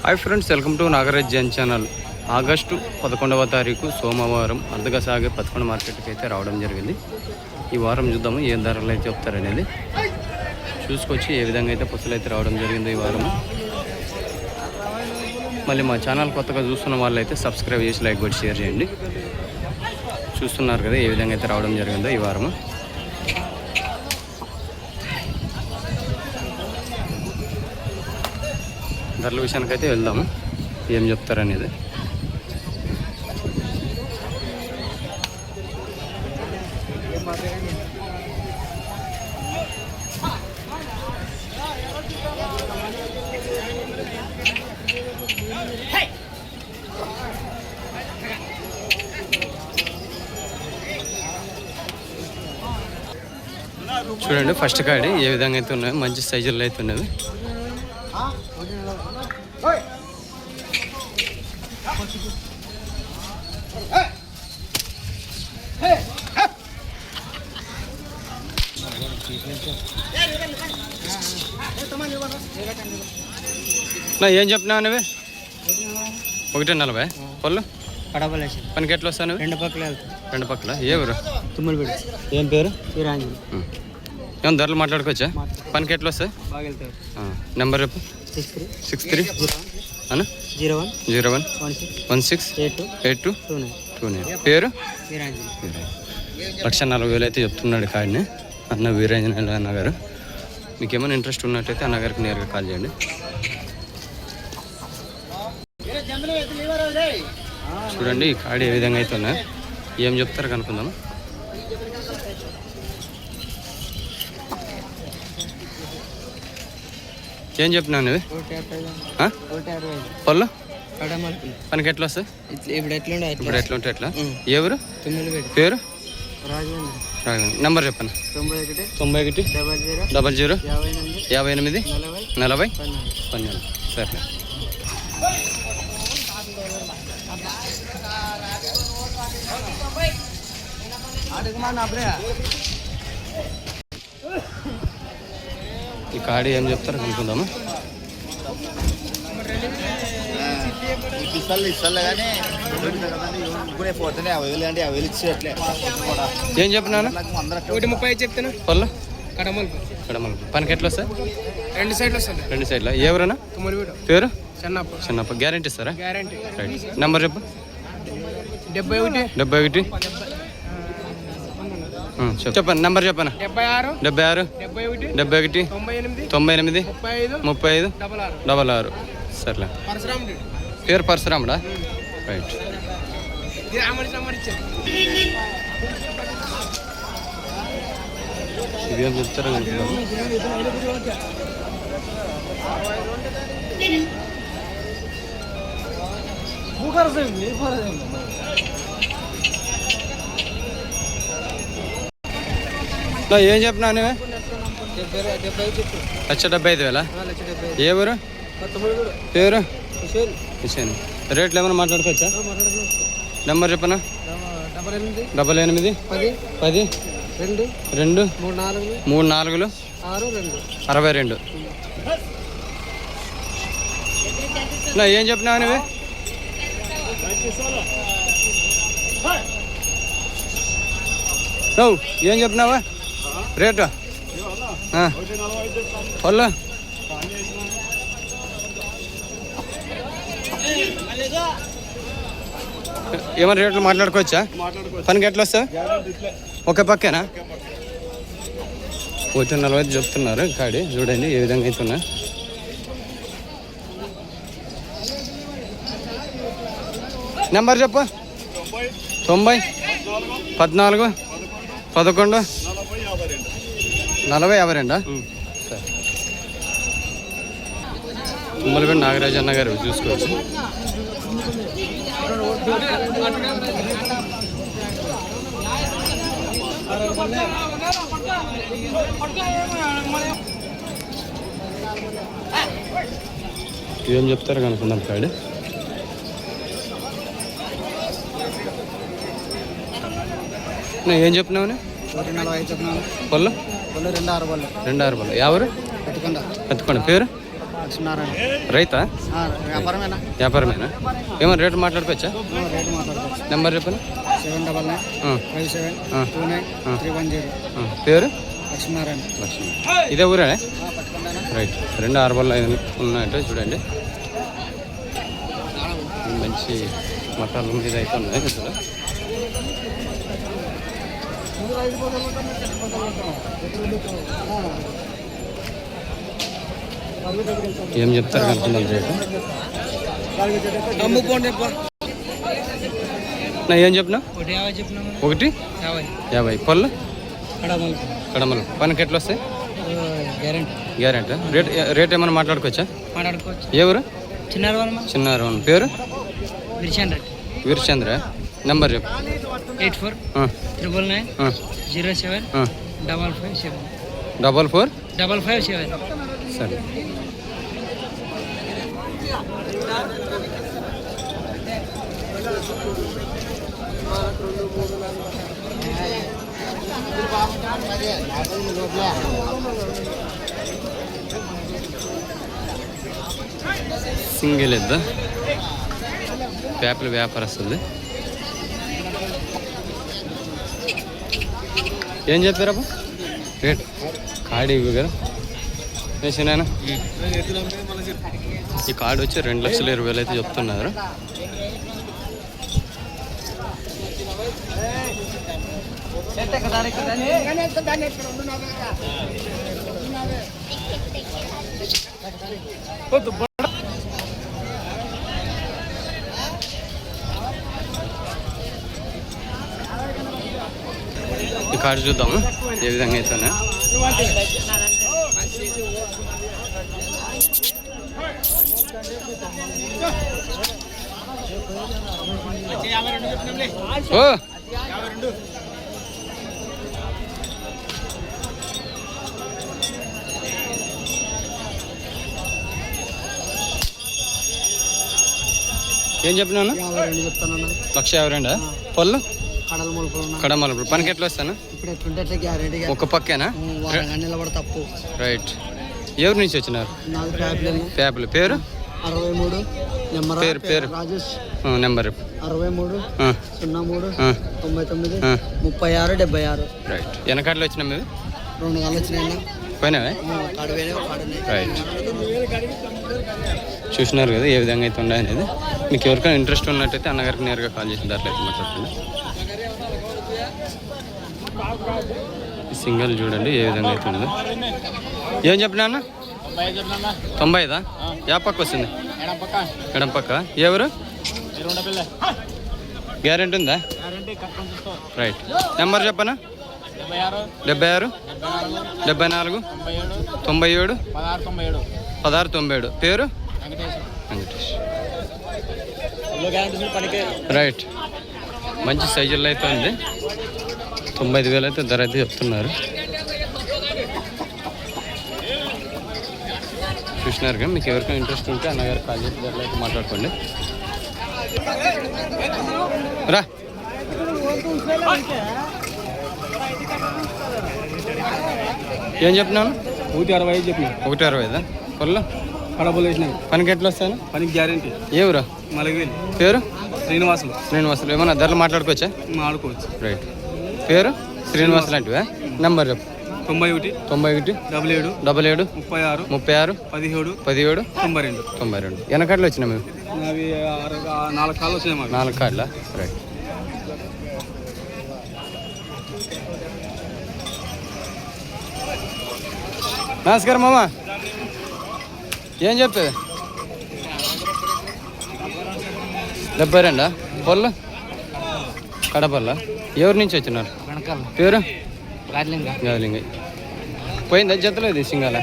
Hi friends, welcome to Nagaraj Jain channel. August 11వ తారీఖు సోమవారం అర్ధగా సాగే 11 మార్కెట్కి అయితే రావడం జరిగింది. ఈ వారం చూద్దాము ఏ ధరలు అయితే చెప్తారనేది చూసుకొచ్చి ఏ విధంగా అయితే పశువులు అయితే రావడం జరిగింది ఈ వారం. మళ్ళీ మా ఛానల్ కొత్తగా చూస్తున్న వాళ్ళు అయితే సబ్స్క్రైబ్ చేసి లైక్ కొట్టి షేర్ చేయండి. చూస్తున్నారు కదా ఏ విధంగా అయితే రావడం జరిగిందో ఈ వారము. ధరల విషయానికైతే వెళ్దాము, ఏం చెప్తారనేది. చూడండి ఫస్ట్ కాడి ఏ విధంగా అయితే ఉన్నాయో, మంచి సైజుల్లో అయితే ఉన్నవి. ఏం చెప్పినావు నువ్వు? 140 పళ్ళు పనికి ఎట్లా వస్తాను? రెండు పక్కల ఏ ఊరు? తుమ్మలపేట. ఏం పేరు? ఏం ధరలు మాట్లాడుకోవచ్చా? పనికి ఎట్లా వస్తాయి? నెంబర్ చెప్పు. 63 01 16 8229. పేరు? 1,40,000 అయితే చెప్తున్నాడు కాడిని అన్న వీరాంజనేయులు అన్నగారు. మీకు ఏమైనా ఇంట్రెస్ట్ ఉన్నట్టయితే అన్నగారికి నేరుగా కాల్ చేయండి. చూడండి ఈ కాడి ఏ విధంగా అయితే ఉన్నాయి, ఏం చెప్తారు కనుక్కుందాం. ఏం చెప్పినావు నువ్వు? పళ్ళు పనికి ఎట్లా వస్తాయి? ఇప్పుడు ఎట్లా ఉంటే ఎట్లా? ఎవరు? పేరు? నెంబర్ చెప్పండి. 91 00 58 40 12. సరే. ఈ కాడి ఏం చెప్తారో కనుక్కుందాము. ఏం చెప్పినాను? 130 చెప్తాను. పళ్ళు కడమల్ పనికి ఎట్లా వస్తాయి? 2 సైడ్లు వస్తాయి. 2 సైడ్ల ఎవరన్నా? పేరు? చిన్నప్ప. గ్యారెంటీ ఇస్తారా? గ్యారెంటీ. రైట్. నెంబర్ చెప్పు. 71 చెప్పండి. నెంబర్ చెప్పనా? 76 71 98 35 66. సర్లే. పేరు పరశురాముడా? రైట్. ఇదేం చెప్తారా? ఏం చెప్పినా నువ్వే? 1,75,000. ఏ ఊరు? పేరు? హుసేన్. రేట్లు ఏమైనా మాట్లాడుకోవచ్చా? నెంబర్ చెప్పనా? 88 10 2 3 4 62. ఏం చెప్పినావు నువ్వే? ఏం చెప్పినావా రేటు? పళ్ళు ఏమైనా రేట్లు మాట్లాడుకోవచ్చా? పనికి ఎట్లా వస్తా? ఒక పక్కేనా? 140 చెప్తున్నారు కాడి. చూడండి ఏ విధంగా అవుతున్నా. నెంబర్ చెప్పు. 90 14 11 40 52. సరే. తుమ్మలపేట నాగరాజ్ అన్న గారు చూసుకోవచ్చు. ఏం చెప్తారు కనుక్కున్నాం కాడి. ఏం చెప్పినావు? 145 చెప్పినాను. పళ్ళు పళ్ళు 2 6 పళ్ళు. 2 6 పళ్ళు. ఎవరు? కట్టుకోండి. కట్టుకోండి. పేరు? లక్ష్మీనారాయణ రైతా వ్యాపారమేనా వ్యాపారమేనా? ఏమన్నా రేటు మాట్లాడుకోవచ్చా? రేటు మాట్లాడుకోవచ్చు. నెంబర్ చెప్పండి. 7995731310. పేరు లక్ష్మీనారాయణ. లక్ష్మి. ఇదే ఊరే? రైట్. 2 6 ఉన్నాయంటే చూడండి. మంచి మటాల మీద అయితే ఉన్నాయి ఇక్కడ. ఏం చెప్తారు కనుక్కున్నాం రేటు? నా ఏం చెప్పినా? 150. పళ్ళు కడమలు పనికి ఎట్లా వస్తాయి? గ్యారెంటీ. రేట్ ఏమైనా మాట్లాడుకోవచ్చా? ఎవరు? చిన్నారు. పేరు వీరచంద్ర. నెంబర్ చెప్పు. 8409075557. సరే. సింగిల్ ఎద్దా పేపల వ్యాపారస్తుంది. ఏం చెప్పారబ్బా రేట్? కాడి ఇవి కదా వేసినాయన. ఈ కార్డు వచ్చి 2,20,000 అయితే చెప్తున్నారు. ఈ కార్డు చూద్దాము ఏ విధంగా అవుతానే. ఓ ఏం చెప్పినాను? 1,52,000. పళ్ళు కడమలుపులు పనికి ఎట్లా వస్తాను? ఒక పక్కేనా? రైట్. ఎవరి నుంచి వచ్చినారు? పేపలు. పేరు? 63. పేరు నెంబర్ 6303993676. రైట్. వెనకాడలు వచ్చినా మీరు? 2 గంటలు వచ్చినాయి. పోయినావే? రైట్. చూసినారు కదా ఏ విధంగా అయితే ఉన్నాయి అనేది. మీకు ఎవరికైనా ఇంట్రెస్ట్ ఉన్నట్టయితే అన్నగారికి నేరుగా కాల్ చేసిన దాంట్లో అయితే మాట్లాడుతుంది. సింగల్ చూడండి ఏ విధంగా అయితే ఉందో. ఏం చెప్పినా అన్న? 90. యా పక్క వస్తుంది? ఎడం పక్క. ఎవరు? గ్యారెంటీ ఉందా? రైట్. నెంబర్ చెప్పనా? 76 74 97 1697. పేరు? వెంకటేష్. రైట్. మంచి సైజుల్లో అయితే ఉంది. 95,000 అయితే ధర అయితే చెప్తున్నారు. చూసినారు కదా. మీకు ఎవరికైనా ఇంట్రెస్ట్ ఉంటే అన్నగారు కాల్ చేసి ధరలో అయితే మాట్లాడుకోండి. రా. ఏం చెప్పినాను? 160 చెప్పిన. 160. పళ్ళు కడపలు వేసినాయి. పనికి ఎట్లా వస్తాను? పనికి గ్యారెంటీ. ఎవరు? మలగివేలు. పేరు? శ్రీనివాసులు. ఏమన్నా ధరలు మాట్లాడుకోవచ్చా? ఆడుకోవచ్చు. రైట్. పేరు? శ్రీనివాసులు అంటివా? నెంబర్ చెప్పు. 91 77 77 36 17 92. వెనకాడలు వచ్చినా మేము? అవి 4 కాళ్ళు వచ్చినాయి మాకు. 4 కార్డులా? రైట్. నమస్కారం మామ. ఏం చెప్పేది? 72. పళ్ళు కడపల్ల. ఎవరి నుంచి వచ్చినారు? పేరు? గాలింగ. పోయిందా జతలో ఇది సింగాల?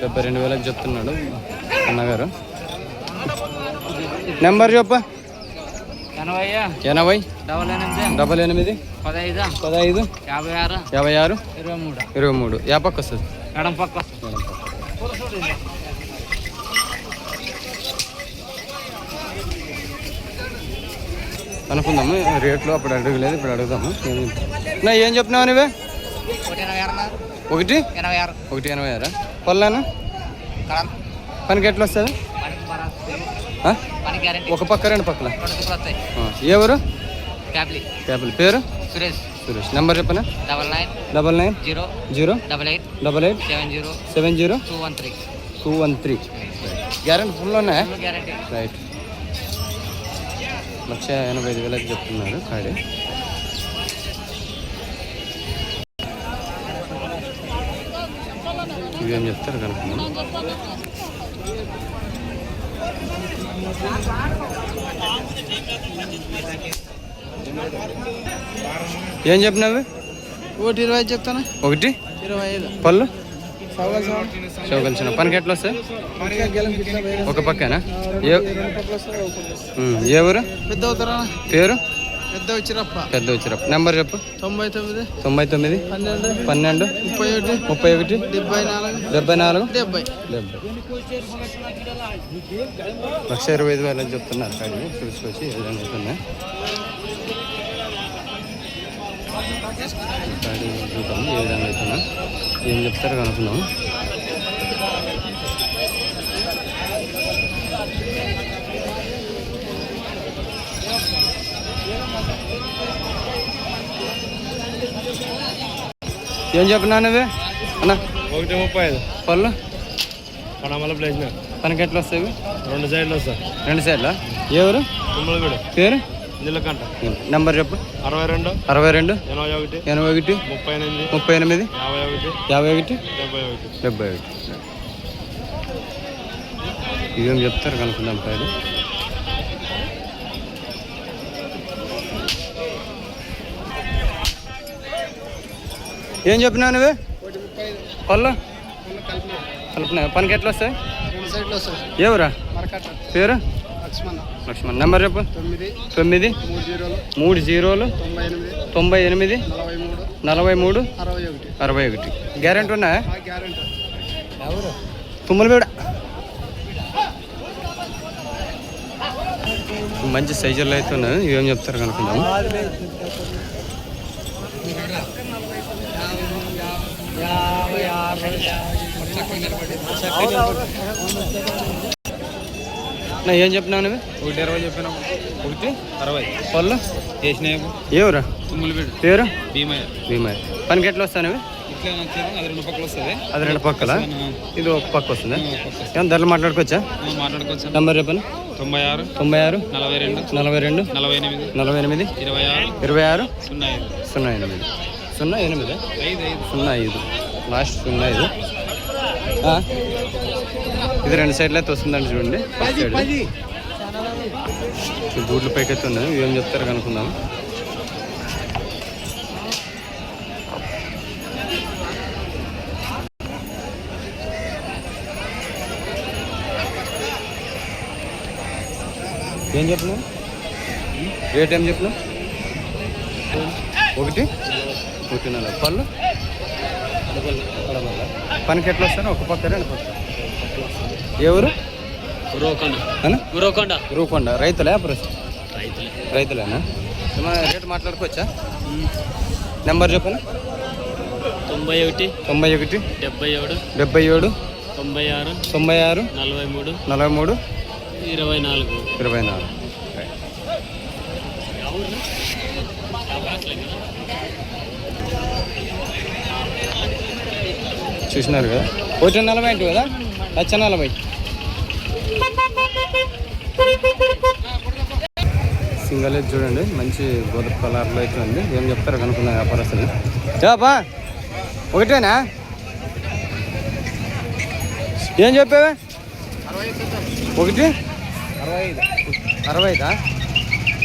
72,000 చెప్తున్నాడు అన్నగారు. నెంబర్ చెప్ప. 80 88 15 56 23. యా పక్క వస్తుంది? ఎడం పక్క. అనుకుందాము రేట్లు. అప్పుడు అడగలేదు, ఇప్పుడు అడుగుదాము. నా ఏం చెప్తున్నావు నువ్వే? 1 86 186 పళ్ళనా పనికి ఎట్లా వస్తుంది? ఒక పక్క రెండు పక్కల ఎవరు? క్యాపిల్ పేరు సురేష్. నెంబర్ చెప్పనా? 99008870 గ్యారెంటీ ఫుల్ ఉన్నాయా? రైట్. 185,000 చెప్తున్నారు కాడే. ఇవేం చెప్తారు కనుక్కున్నాం. ఏం చెప్పినవి? 120 చెప్తాను. 125 పళ్ళు చౌకలిసిన పనికి ఎట్లా వస్తాయి? ఒక పక్కనా? ఏ ఊరు? పెద్ద అవుతారా? పేరు పెద్ద వచ్చిరప్ప. నెంబర్ చెప్పు. 99 12 31 74 125,000 చెప్తున్నారు. కాడి చూసుకొచ్చి ఏదైనా అవుతున్నాయి. కాడి చూద్దాము ఏ విధంగా అవుతున్నా ఏం చెప్తారు కనుక్కున్నాము. ఏం చెప్పినా నువ్వే అన్న? 135 పళ్ళు పడమల ప్లేస్ పనికి ఎట్లా వస్తాయి? 2 సైడ్లు వస్తాయి. 2 సైడ్లా? ఎవరు? తుమ్మలగూడ. పేరు? నీలకంఠ. నెంబర్ చెప్పు. 62 81 38 38 51 71 ఇదేం చెప్తారు కనుక్కుందాం. పైన ఏం చెప్పినా నువ్వే? పళ్ళు కలుపున్నా పనికి ఎట్లా వస్తాయి? 2 సైడ్లు వస్తాయి. ఎవరా? పేరు? లక్ష్మణ్. నెంబర్ చెప్పు. 9 30 98 43 61 గ్యారెంటీ ఉన్నాయా? తుమ్మలపేడ. మంచి సైజుల్లో అయితే ఉన్నాయి. ఇవేం చెప్తారు కనుక్కుందాము. నా ఏం చెప్పినావు నువ్వు? 120 చెప్పినా. 160 పళ్ళు వేసినాయి. ఎవరా? తుమ్మలపేడ. పేరు? భీమయ్య. పనికి ఎట్లా వస్తాను? ఇట్లా నచ్చారు. అది 2 పక్కలు వస్తుంది. అది 2 పక్కల, ఇది ఒక పక్క వస్తుందా? ఏమన్నా ధరలు మాట్లాడుకోవచ్చా? మాట్లాడుకోవచ్చు. నెంబర్ చెప్పను. 96 42 48 48 26 08 05 లాస్ట్ 05. ఇది 2 సైడ్లు అయితే వస్తుందండి. చూడండి బూట్లు పైకి అయితే ఉన్నాయి. ఏం చెప్తారు కనుక్కుందాం. ఏం చెప్పినావు? రేట్ ఏం చెప్పినావు? 1 పళ్ళు పనికి ఎట్లా వస్తాను? ఒక పక్క 2 పక్క. ఎవరు? గురుకొండ. రైతులే? రైతులేనా? రేటు మాట్లాడుకోవచ్చా? నెంబర్ చెప్పను. 91 77 96 43 24 చూసినారు కదా? 140 కదా? 140 సింగల్ అయితే చూడండి. మంచి గోధుమ కలర్లో అయితే ఉంది. ఏం చెప్తారు కనుక్కున్న వ్యాపారస్తులు. బా ఒకటేనా? ఏం చెప్పావే? 165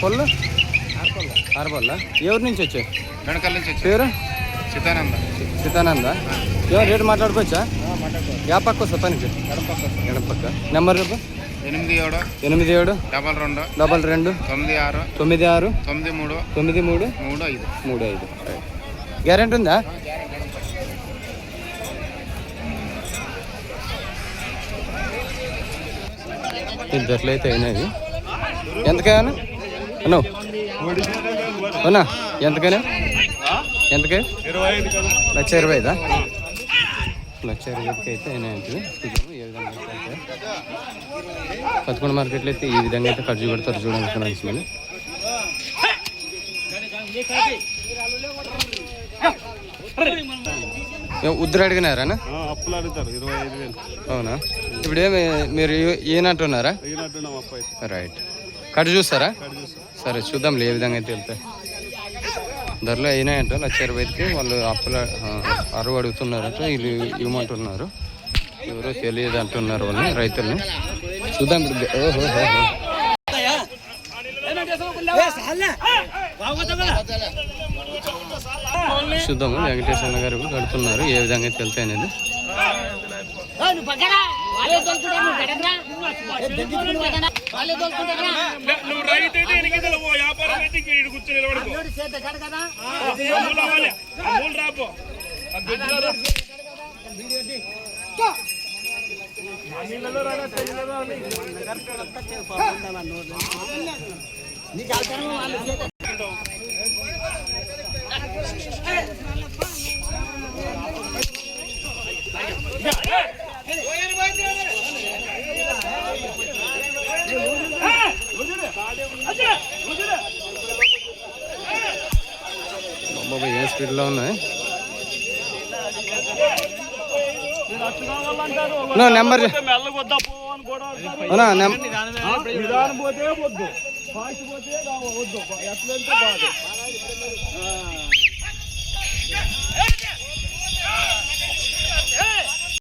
పళ్ళు 6 పళ్ళ. ఎవరి నుంచి వచ్చాయి? పేరు? సీతానంద. ఏమో రేటు మాట్లాడుకోవచ్చా? యా పక్క వస్తా పనికి? ఎడపక్క. నెంబర్ చెప్పు. 87 82 96 96 93 35. గ్యారెంటీ ఉందా? ఇద్దరు అయితే అయినాయి. ఎంతకైనా అన్నా ఎంతకైనా ఎంతకి 25 కదా. 1,25,000 1,25,000 అయితే అయినా ఉంటుంది. చూద్దాము ఏ విధంగా అయితే 11 మార్కెట్లో అయితే ఈ విధంగా అయితే ఖర్చు పెడతారు చూడండి ఫ్రెండ్స్. మళ్ళీ ఉద్దరు అడిగినారా అప్పులు అడుగుతారు 25,000. అవునా? ఇప్పుడు ఏమి మీరు ఏనంటున్నారా? అడిగినట్టున్నాం అప్పు అయితే. రైట్. కట్ చూస్తారా? సరే చూద్దాం ఏ విధంగా అయితే వెళ్తాయి. ధరలో అయినాయంట 1,25,000కి. వాళ్ళు అప్పుల 60 అడుగుతున్నారట, వీళ్ళు ఇవ్వమంటున్నారు. ఎవరో తెలియదు అంటున్నారు వాళ్ళు రైతుల్ని. చూద్దాం ఇప్పుడు. చూద్దాము వెంకటేశ్వర గారు కడుతున్నారు ఏ విధంగా అయితే వెళ్తాయి అనేది. బాబా ఏ స్పీడ్లో ఉన్నాయి. నెంబర్